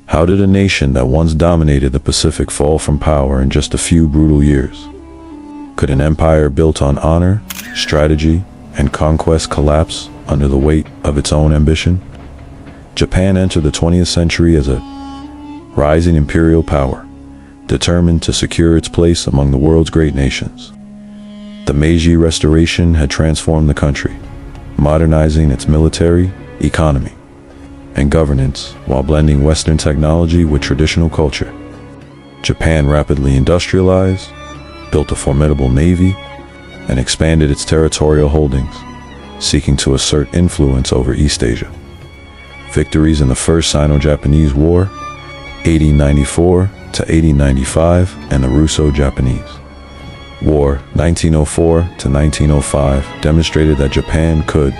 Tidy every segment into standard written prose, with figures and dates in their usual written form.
How did a nation that once dominated the Pacific fall from power in just a few brutal years? Could an empire built on honor, strategy, and conquest collapse under the weight of its own ambition? Japan entered the 20th century as a rising imperial power, determined to secure its place among the world's great nations. The Meiji Restoration had transformed the country, modernizing its military, economy, and governance while blending Western technology with traditional culture. Japan rapidly industrialized, built a formidable navy, and expanded its territorial holdings, seeking to assert influence over East Asia. Victories in the First Sino-Japanese War, 1894 to 1895, and the Russo-Japanese War, 1904 to 1905, demonstrated that Japan could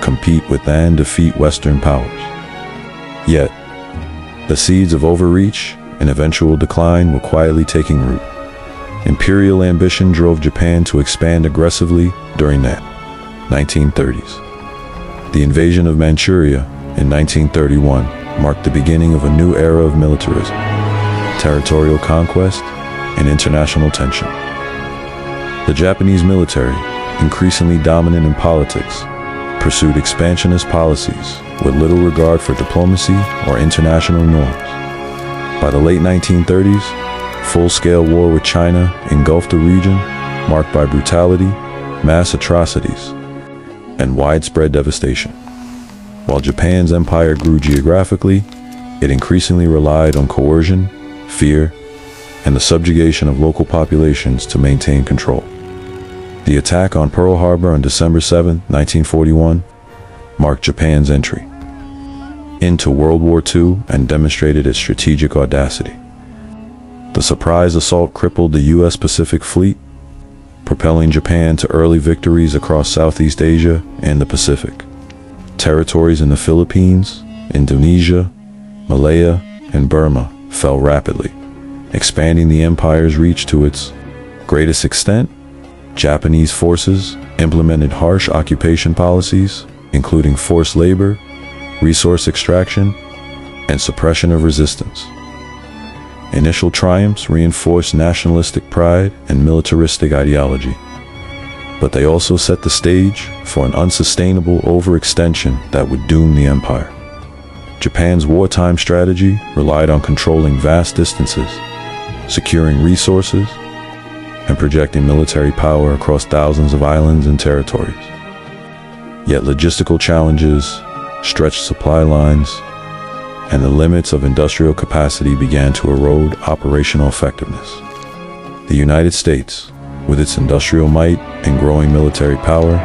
compete with and defeat Western powers. Yet, the seeds of overreach and eventual decline were quietly taking root. Imperial ambition drove Japan to expand aggressively during the 1930s. The invasion of Manchuria in 1931 marked the beginning of a new era of militarism, territorial conquest, and international tension. The Japanese military, increasingly dominant in politics, pursued expansionist policies with little regard for diplomacy or international norms. By the late 1930s, full-scale war with China engulfed the region, marked by brutality, mass atrocities, and widespread devastation. While Japan's empire grew geographically, it increasingly relied on coercion, fear, and the subjugation of local populations to maintain control. The attack on Pearl Harbor on December 7, 1941, marked Japan's entry into World War II and demonstrated its strategic audacity. The surprise assault crippled the U.S. Pacific Fleet, propelling Japan to early victories across Southeast Asia and the Pacific. Territories in the Philippines, Indonesia, Malaya, and Burma fell rapidly, expanding the empire's reach to its greatest extent. Japanese forces implemented harsh occupation policies, including forced labor, resource extraction, and suppression of resistance. Initial triumphs reinforced nationalistic pride and militaristic ideology, but they also set the stage for an unsustainable overextension that would doom the empire. Japan's wartime strategy relied on controlling vast distances, securing resources, and projecting military power across thousands of islands and territories. Yet logistical challenges, stretched supply lines, and the limits of industrial capacity began to erode operational effectiveness. The United States, with its industrial might and growing military power,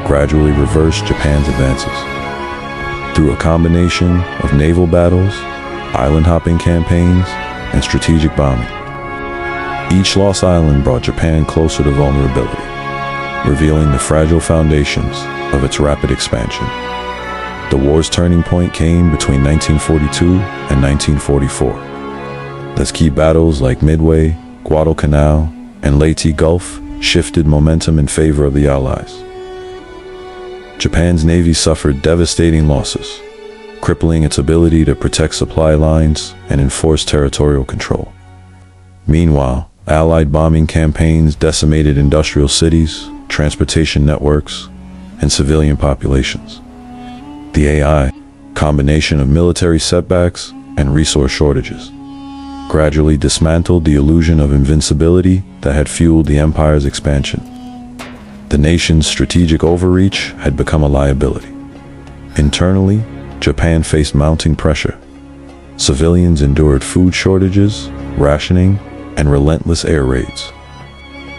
gradually reversed Japan's advances. Through a combination of naval battles, island-hopping campaigns, and strategic bombing, each lost island brought Japan closer to vulnerability, revealing the fragile foundations of its rapid expansion. The war's turning point came between 1942 and 1944. As key battles like Midway, Guadalcanal, and Leyte Gulf shifted momentum in favor of the Allies. Japan's navy suffered devastating losses, crippling its ability to protect supply lines and enforce territorial control. Meanwhile, Allied bombing campaigns decimated industrial cities, transportation networks, and civilian populations. The AI, combination of military setbacks and resource shortages, gradually dismantled the illusion of invincibility that had fueled the empire's expansion. The nation's strategic overreach had become a liability. Internally, Japan faced mounting pressure. Civilians endured food shortages, rationing, and relentless air raids.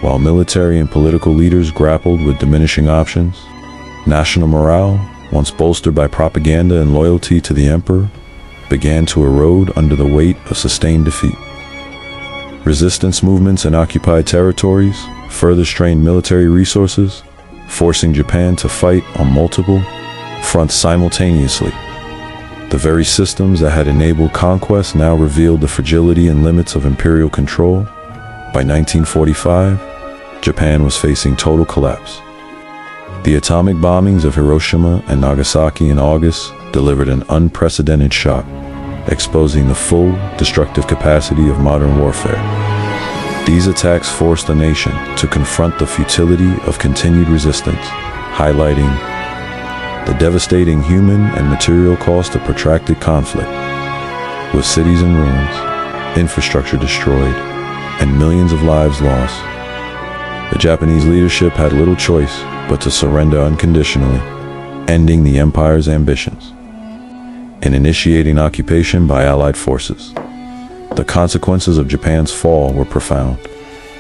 While military and political leaders grappled with diminishing options, national morale, once bolstered by propaganda and loyalty to the emperor, began to erode under the weight of sustained defeat. Resistance movements in occupied territories further strained military resources, forcing Japan to fight on multiple fronts simultaneously. The very systems that had enabled conquest now revealed the fragility and limits of imperial control. By 1945, Japan was facing total collapse. The atomic bombings of Hiroshima and Nagasaki in August delivered an unprecedented shock, exposing the full, destructive capacity of modern warfare. These attacks forced the nation to confront the futility of continued resistance, highlighting the devastating human and material cost of protracted conflict. With cities in ruins, infrastructure destroyed, and millions of lives lost, the Japanese leadership had little choice but to surrender unconditionally, ending the empire's ambitions and initiating occupation by Allied forces. The consequences of Japan's fall were profound.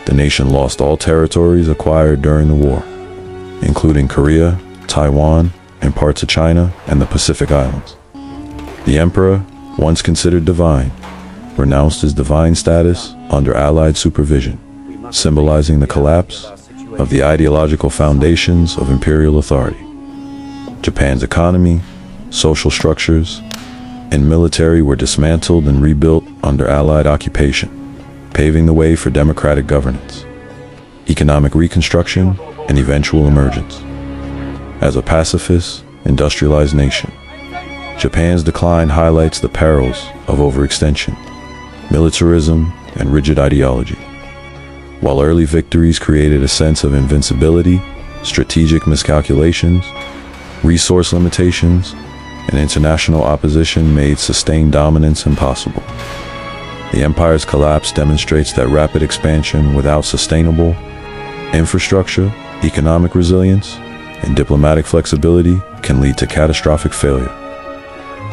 The nation lost all territories acquired during the war, including Korea, Taiwan, and parts of China and the Pacific Islands. The emperor, once considered divine, renounced his divine status under Allied supervision, symbolizing the collapse of the ideological foundations of imperial authority. Japan's economy, social structures, and military were dismantled and rebuilt under Allied occupation, paving the way for democratic governance, economic reconstruction, and eventual emergence. As a pacifist, industrialized nation, Japan's decline highlights the perils of overextension, militarism, and rigid ideology. While early victories created a sense of invincibility, strategic miscalculations, resource limitations, and international opposition made sustained dominance impossible. The empire's collapse demonstrates that rapid expansion without sustainable infrastructure, economic resilience, and diplomatic flexibility can lead to catastrophic failure.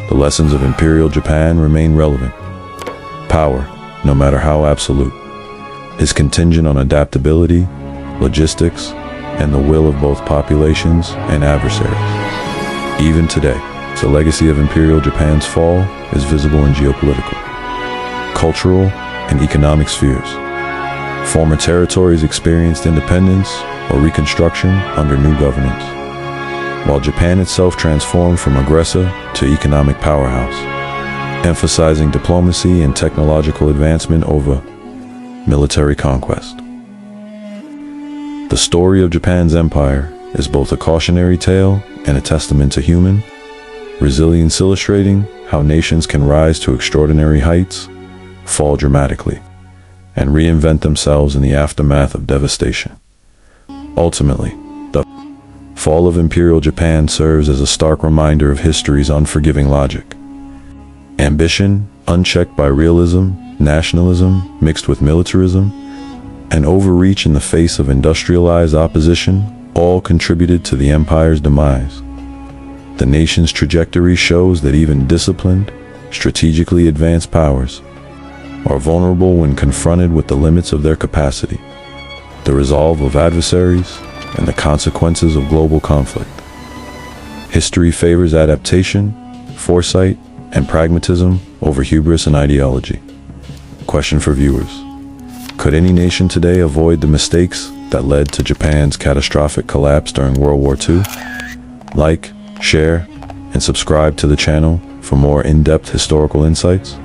The lessons of Imperial Japan remain relevant. Power, no matter how absolute, is contingent on adaptability, logistics, and the will of both populations and adversaries. Even today, the legacy of Imperial Japan's fall is visible in geopolitical, cultural, and economic spheres. Former territories experienced independence or reconstruction under new governance, while Japan itself transformed from aggressor to economic powerhouse, emphasizing diplomacy and technological advancement over military conquest. The story of Japan's empire is both a cautionary tale and a testament to human resilience, illustrating how nations can rise to extraordinary heights, fall dramatically, and reinvent themselves in the aftermath of devastation. Ultimately, the fall of Imperial Japan serves as a stark reminder of history's unforgiving logic. Ambition, unchecked by realism, nationalism mixed with militarism, and overreach in the face of industrialized opposition all contributed to the empire's demise. The nation's trajectory shows that even disciplined, strategically advanced powers are vulnerable when confronted with the limits of their capacity, the resolve of adversaries, and the consequences of global conflict. History favors adaptation, foresight, and pragmatism over hubris and ideology. Question for viewers: could any nation today avoid the mistakes that led to Japan's catastrophic collapse during World War II? Like, share, and subscribe to the channel for more in-depth historical insights.